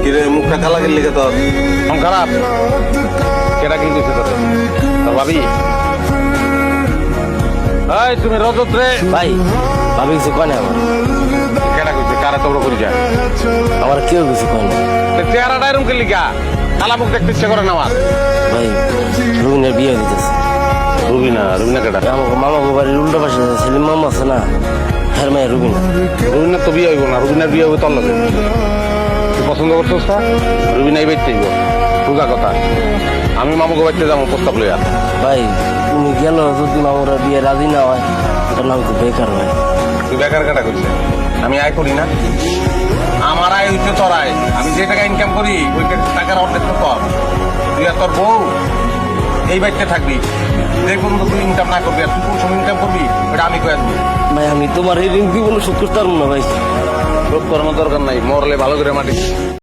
কিরে মুখটা কালা গেলি কে তোর? মন খারাপ কেটা কি কইছে তোর তোর ভাবি? এই তুমি রজত রে ভাই ভাবি কিছু কয় না আমার, কেটা কইছে কারে তোর করি যায় আমার কেউ কিছু কয় না। চেহারাটা এরকম কে লিখা কালা মুখ দেখতে ইচ্ছে করে না আমার। ভাই রুবিনের বিয়ে দিতেছে। রুবিনা কেটা? আমাকে মামা বাড়ির উল্টো পাশে সেলিম মামা আছে না, হ্যার মায়ের রুবিনা। রুবিনার তো বিয়ে হইব না, রুবিনার বিয়ে হইব তোর লগে। তুই পছন্দ করছিস না? রুবিনা এই বাড়িতে হইব, সোজা কথা। আমি মামুকে বাড়িতে যাবো প্রস্তাব লইয়া। ভাই তুমি গেল যদি মামারা বিয়ে রাজি না হয় তাহলে আমি তো বেকার ভাই। তুই বেকার কাটা করছে, আমি আয় করি না। আমার আয় হইতে তোর আয়। আমি যে টাকা ইনকাম করি ওই টাকার অর্ধেক তো তোর। তুই আর তোর বউ এই বাড়িতে থাকবি, যে পর্যন্ত তুই ইনকাম না করবি আর তুই কোন সময় ইনকাম করবি ওটা আমি কয়ে দেবো। ভাই আমি তোমার এই ঋণ জীবনে শোধ করতে পারবো না ভাই। রোগ করানোর দরকার নাই, মরলে ভালো করে মাটি